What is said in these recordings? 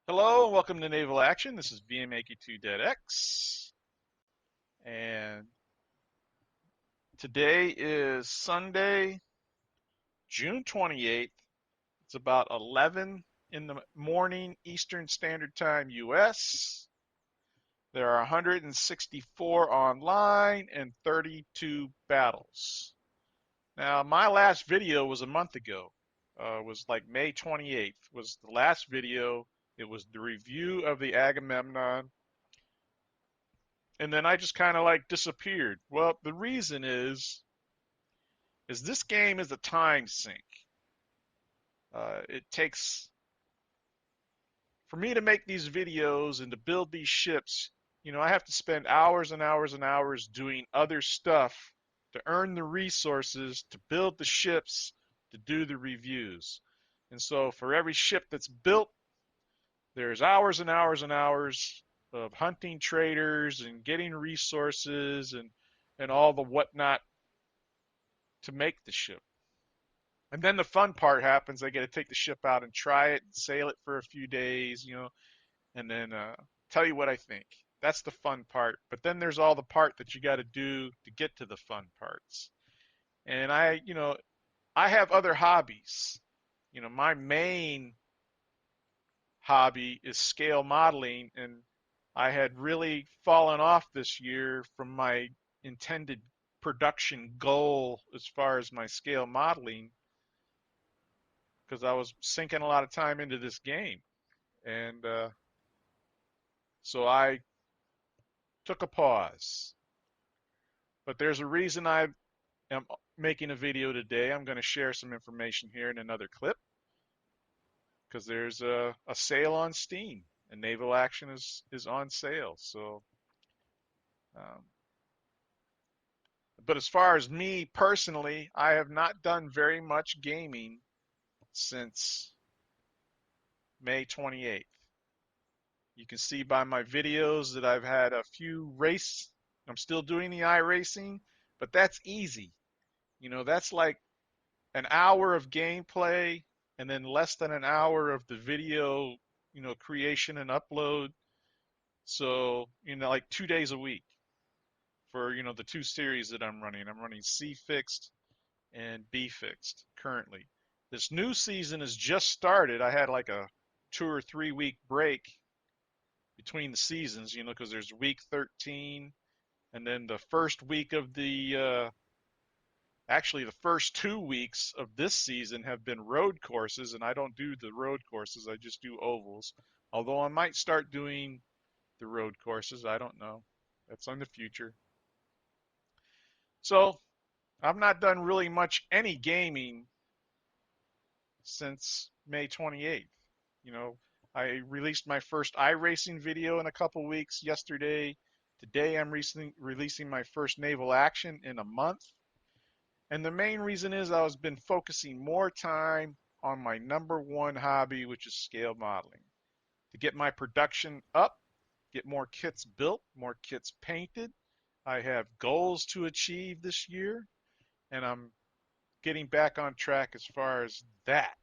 Hello and welcome to Naval Action. This is BMAQ2DeadX. And today is Sunday, June 28th. It's about 11 in the morning Eastern Standard Time US. There are 164 online and 32 battles. Now, my last video was a month ago. Was like May 28th was the last video. It was the review of the Agamemnon, and then I just kind of like disappeared. Well, the reason is this game is a time sink. It takes for me to make these videos and to build these ships. I have to spend hours and hours and hours doing other stuff to earn the resources to build the ships to do the reviews. And so for every ship that's built, there's hours and hours and hours of hunting traders and getting resources and all the whatnot to make the ship. And then the fun part happens. I get to take the ship out and try it and sail it for a few days, and then tell you what I think. That's the fun part. But then there's all the part that you got to do to get to the fun parts. And I have other hobbies. My main hobby is scale modeling, and I had really fallen off this year from my intended production goal as far as my scale modeling because I was sinking a lot of time into this game. And so I took a pause. But there's a reason I am making a video today. I'm going to share some information here in another clip because there's a sale on Steam and Naval Action is on sale. So, um, but as far as me personally, I have not done very much gaming since May 28th. You can see by my videos that I've had a few race. I'm still doing the iRacing, but that's easy. That's like an hour of gameplay and then less than an hour of the video, creation and upload. So, like 2 days a week for, the two series that I'm running. I'm running C fixed and B fixed currently. This new season has just started. I had like a 2 or 3 week break between the seasons, because there's week 13, and then the first week of actually the first 2 weeks of this season have been road courses, and I don't do the road courses. I just do ovals. Although I might start doing the road courses, I don't know. That's in the future. So I've not done really much any gaming since May 28th. You know, I released my first iRacing video in a couple weeks yesterday. Today I'm releasing my first naval action in a month. And the main reason is I was been focusing more time on my number one hobby, which is scale modeling. To get my production up, get more kits built, more kits painted. I have goals to achieve this year, and I'm getting back on track as far as that.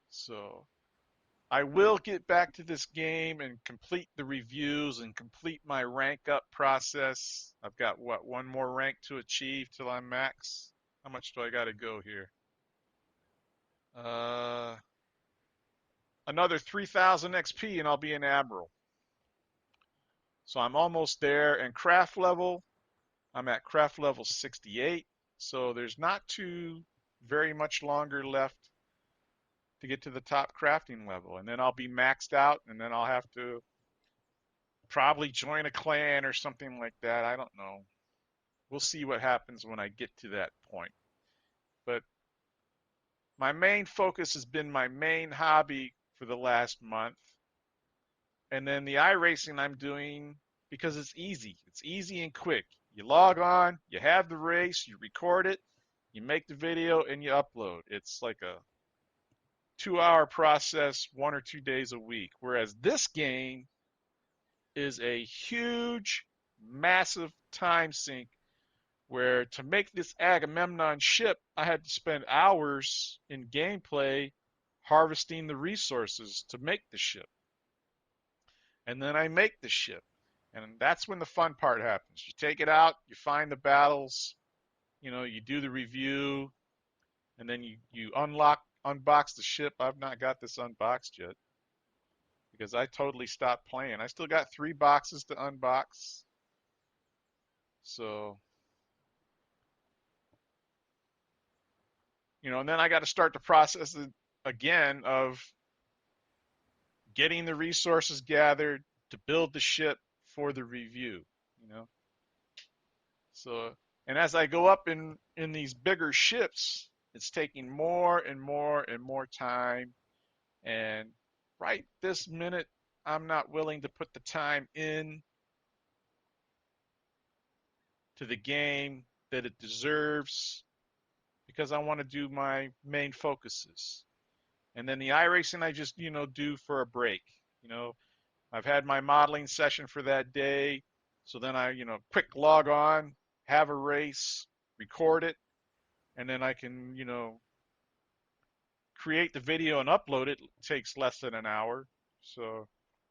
So I will get back to this game and complete the reviews and complete my rank up process. I've got one more rank to achieve till I'm max. How much do I got to go here? Uh, Another 3,000 XP and I'll be an admiral. So I'm almost there. And craft level, I'm at craft level 68. So there's not too very much longer left to get to the top crafting level. And then I'll be maxed out, and then I'll have to probably join a clan or something like that. I don't know. We'll see what happens when I get to that point. But my main focus has been my main hobby for the last month. And then the iRacing I'm doing because it's easy. It's easy and quick. You log on, you have the race, you record it, you make the video, and you upload. It's like a 2 hour process, 1 or 2 days a week. Whereas this game is a huge, massive time sink where to make this Agamemnon ship, I had to spend hours in gameplay harvesting the resources to make the ship. And then I make the ship. And that's when the fun part happens. You take it out, you find the battles, you do the review, and then you unbox the ship. I've not got this unboxed yet because I totally stopped playing. I still got 3 boxes to unbox. So, and then I got to start the process again of getting the resources gathered to build the ship for the review, you know. So, and as I go up in these bigger ships, it's taking more and more and more time. And right this minute, I'm not willing to put the time in to the game that it deserves because I want to do my main focuses. And then the iRacing I just, do for a break. You know, I've had my modeling session for that day. So then I, quick log on, have a race, record it, and then I can, create the video and upload it. It takes less than an hour. So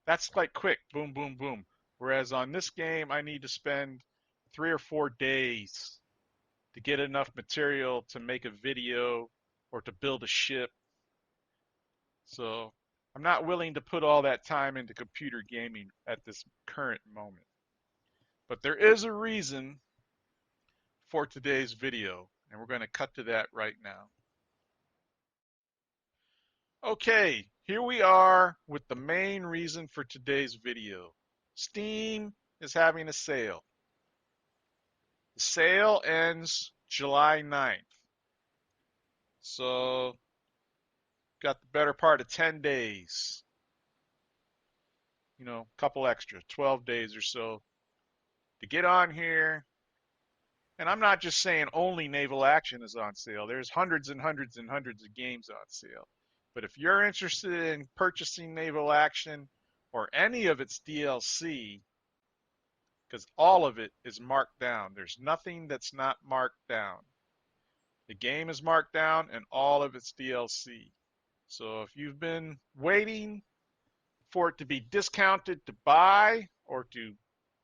that's like quick, boom, boom, boom. Whereas on this game, I need to spend 3 or 4 days to get enough material to make a video or to build a ship. So I'm not willing to put all that time into computer gaming at this current moment. But there is a reason for today's video, and we're going to cut to that right now. Okay, here we are with the main reason for today's video. Steam is having a sale. The sale ends July 9th. So, got the better part of 10 days. A couple extra, 12 days or so to get on here. And I'm not just saying only Naval Action is on sale. There's hundreds and hundreds and hundreds of games on sale. But if you're interested in purchasing Naval Action or any of its DLC, because all of it is marked down, there's nothing that's not marked down. The game is marked down and all of its DLC. So if you've been waiting for it to be discounted to buy or to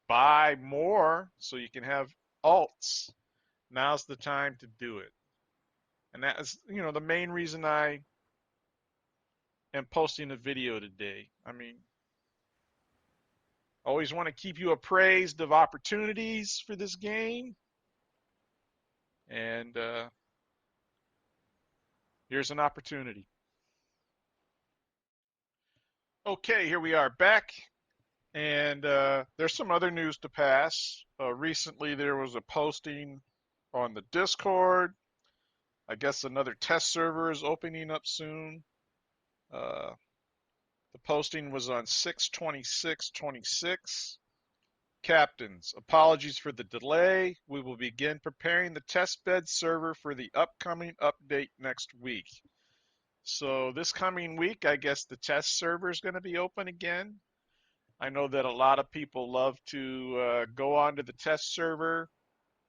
buy more so you can have alts, now's the time to do it. And that is, the main reason I am posting a video today. I mean, always want to keep you appraised of opportunities for this game. And here's an opportunity. Okay, here we are back. And there's some other news to pass. Recently, there was a posting on the Discord. I guess another test server is opening up soon. The posting was on 6/26/26. Captains, apologies for the delay. We will begin preparing the testbed server for the upcoming update next week. So this coming week, I guess the test server is going to be open again. I know that a lot of people love to go onto the test server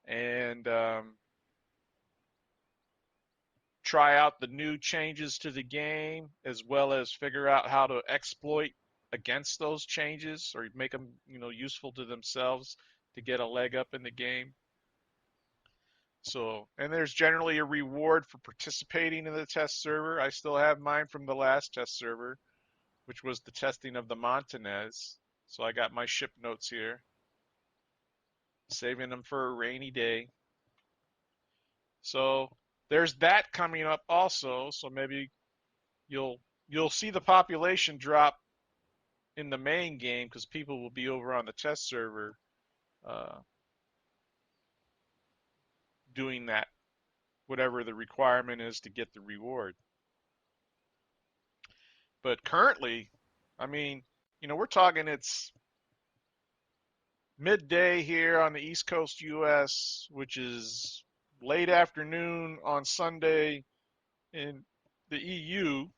and try out the new changes to the game, as well as figure out how to exploit against those changes or make them, useful to themselves to get a leg up in the game. So, and there's generally a reward for participating in the test server. I still have mine from the last test server, which was the testing of the Montanez. So I got my ship notes here, saving them for a rainy day. So there's that coming up also. So maybe you'll see the population drop in the main game because people will be over on the test server doing that, whatever the requirement is to get the reward. But currently, I mean, we're talking it's midday here on the East Coast US, which is late afternoon on Sunday in the EU,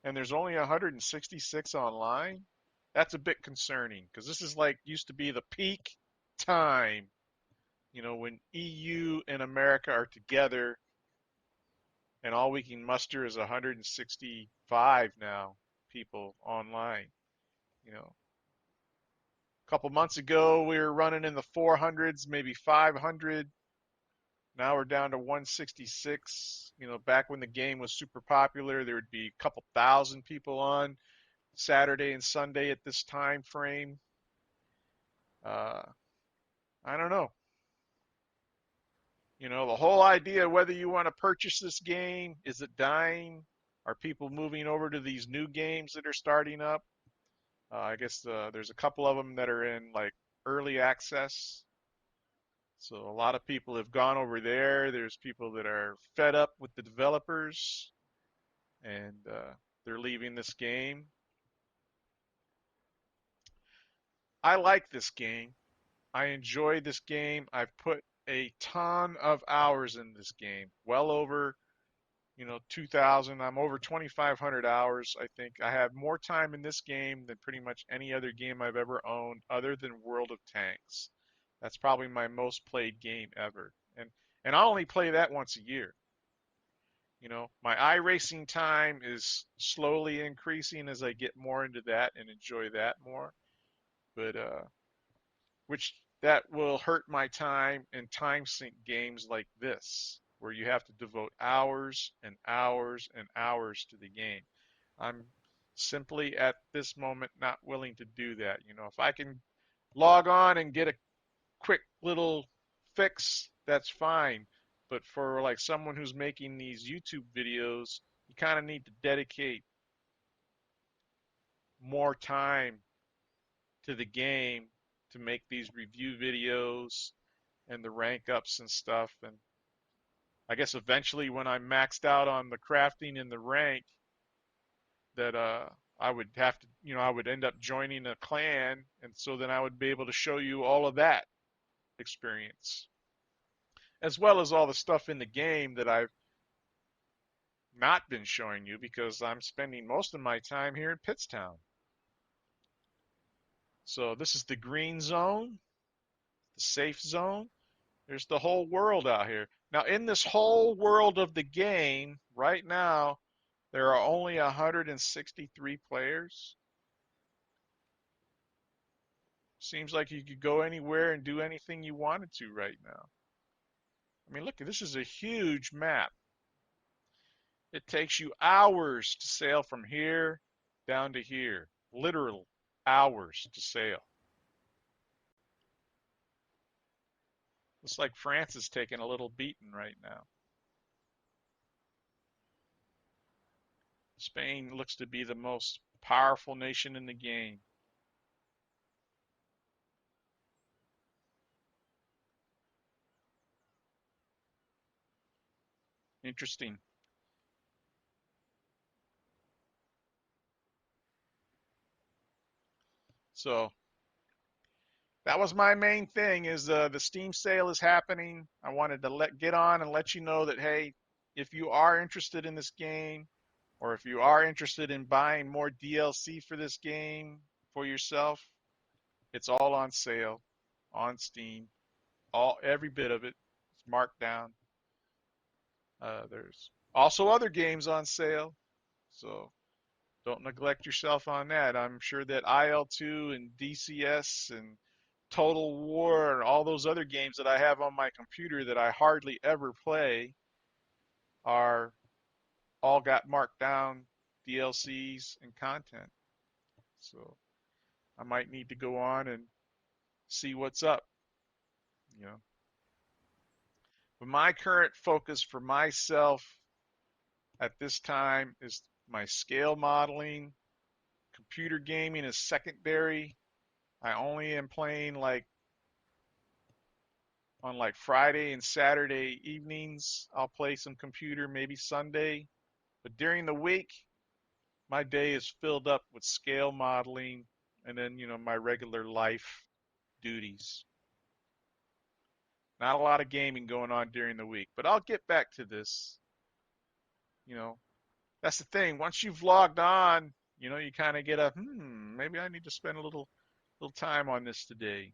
and there's only 166 online. That's a bit concerning because this is like used to be the peak time, when EU and America are together and all we can muster is 165 now people online. You know, a couple months ago we were running in the 400s, maybe 500. Now we're down to 166. You know, back when the game was super popular, there would be a couple thousand people on Saturday and Sunday at this time frame. Uh, I don't know. You know, the whole idea whether you want to purchase this game, is it dying? Are people moving over to these new games that are starting up? I guess there's a couple of them that are in like early access. So a lot of people have gone over there. There's people that are fed up with the developers and they're leaving this game. I like this game. I enjoy this game. I've put a ton of hours in this game. Well over, 2,000. I'm over 2,500 hours, I think. I have more time in this game than pretty much any other game I've ever owned other than World of Tanks. That's probably my most played game ever. And I only play that once a year. My iRacing time is slowly increasing as I get more into that and enjoy that more. But which that will hurt my time in time sink games like this, where you have to devote hours and hours and hours to the game. I'm simply at this moment not willing to do that. If I can log on and get a quick little fix, that's fine. But for like someone who's making these YouTube videos, you kind of need to dedicate more time to the game to make these review videos and the rank ups and stuff. And I guess eventually when I'm maxed out on the crafting and the rank, that I would have to, I would end up joining a clan, and so then I would be able to show you all of that experience, as well as all the stuff in the game that I've not been showing you because I'm spending most of my time here in Pittstown. So this is the green zone, the safe zone. There's the whole world out here. Now, in this whole world of the game, right now, there are only 163 players. Seems like you could go anywhere and do anything you wanted to right now. I mean, look, this is a huge map. It takes you hours to sail from here down to here. Literal hours to sail. Looks like France is taking a little beating right now. Spain looks to be the most powerful nation in the game. Interesting. So that was my main thing is the Steam sale is happening. I wanted to get on and let you know that, hey, if you are interested in this game, or if you are interested in buying more DLC for this game for yourself, it's all on sale on Steam. Every bit of it is marked down. There's also other games on sale, so don't neglect yourself on that. I'm sure that IL2 and DCS and Total War and all those other games that I have on my computer that I hardly ever play are all got marked down DLCs and content. So I might need to go on and see what's up, you know. But my current focus for myself at this time is my scale modeling. Computer gaming is secondary. I only am playing like on like Friday and Saturday evenings. I'll play some computer, maybe Sunday. But during the week, my day is filled up with scale modeling and then, my regular life duties. Not a lot of gaming going on during the week, but I'll get back to this. You know, that's the thing. Once you've logged on, you kind of get a, maybe I need to spend a little time on this today.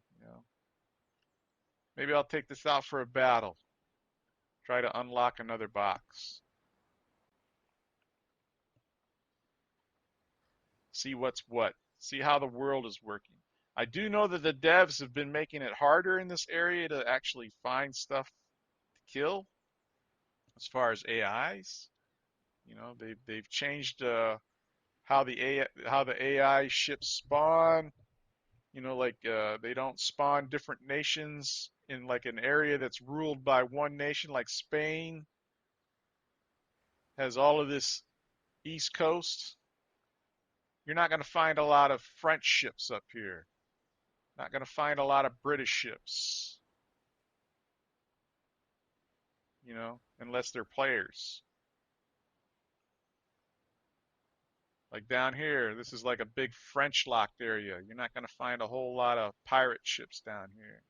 Maybe I'll take this out for a battle. Try to unlock another box. see what's what, see how the world is working. I do know that the devs have been making it harder in this area to actually find stuff to kill as far as AIs. They've changed how the AI ships spawn. Like they don't spawn different nations in like an area that's ruled by one nation, like Spain has all of this east coast. You're not going to find a lot of French ships up here. Not going to find a lot of British ships, unless they're players. Like down here, this is like a big French locked area. You're not going to find a whole lot of pirate ships down here.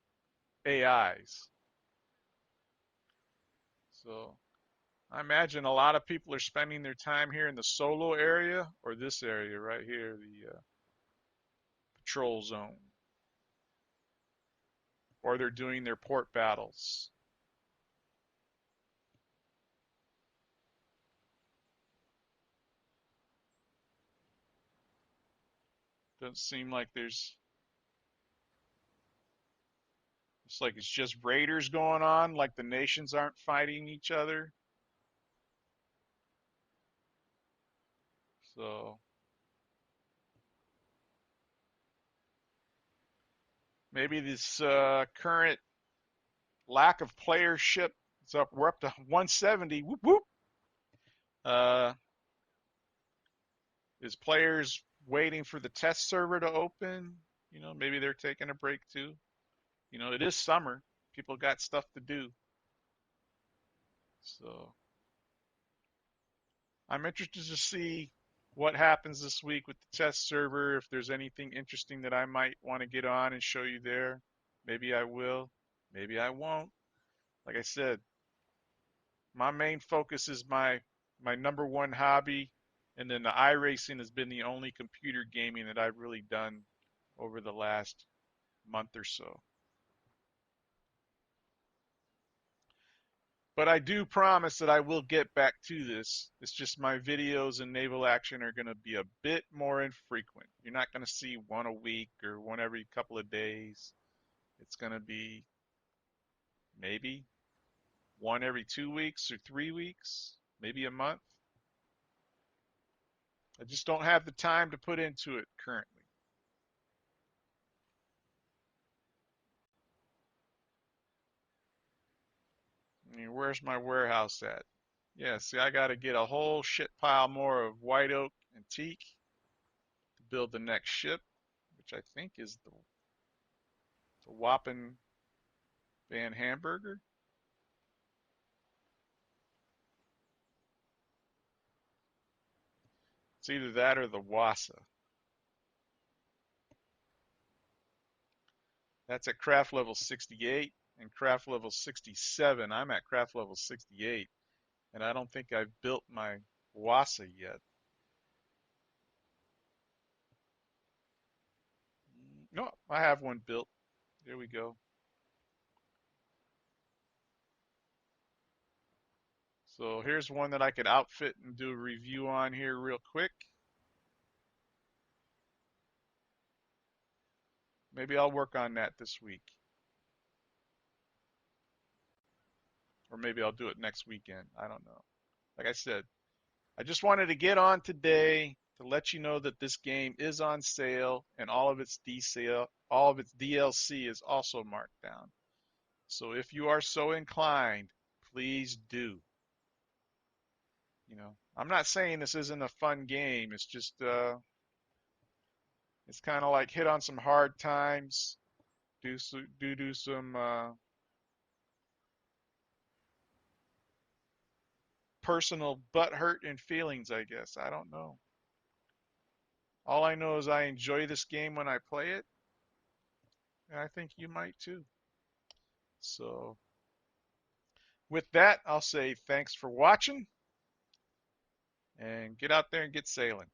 AIs. So I imagine a lot of people are spending their time here in the solo area or this area right here, the patrol zone, or they're doing their port battles. Doesn't seem like it's like it's just raiders going on, like the nations aren't fighting each other. So maybe this current lack of playership, we're up to 170. Whoop whoop. Uh, is players waiting for the test server to open? Maybe they're taking a break too. It is summer. People got stuff to do. So I'm interested to see what happens this week with the test server. If there's anything interesting that I might want to get on and show you there, maybe I will. Maybe I won't. Like I said, my main focus is my number one hobby, and then the iRacing has been the only computer gaming that I've really done over the last month or so. But I do promise that I will get back to this. It's just my videos in naval action are going to be a bit more infrequent. You're not going to see one a week or one every couple of days. It's going to be maybe one every 2 weeks or 3 weeks, maybe a month. I just don't have the time to put into it currently. I mean, where's my warehouse at? Yeah, see, I got to get a whole shit pile more of white oak and teak to build the next ship, which I think is the Wappen Van Hamburger. It's either that or the Wassa. That's at craft level 68 and craft level 67. I'm at craft level 68, and I don't think I've built my Wassa yet. No, I have one built. There we go. So here's one that I could outfit and do a review on here real quick. Maybe I'll work on that this week. Or maybe I'll do it next weekend. I don't know. Like I said, I just wanted to get on today to let you know that this game is on sale and all of its DLC is also marked down. So if you are so inclined, please do. I'm not saying this isn't a fun game. It's just it's kind of like hit on some hard times, do some personal butt hurt and feelings, I guess. I don't know. All I know is I enjoy this game when I play it, and I think you might too. So, with that, I'll say thanks for watching and get out there and get sailing.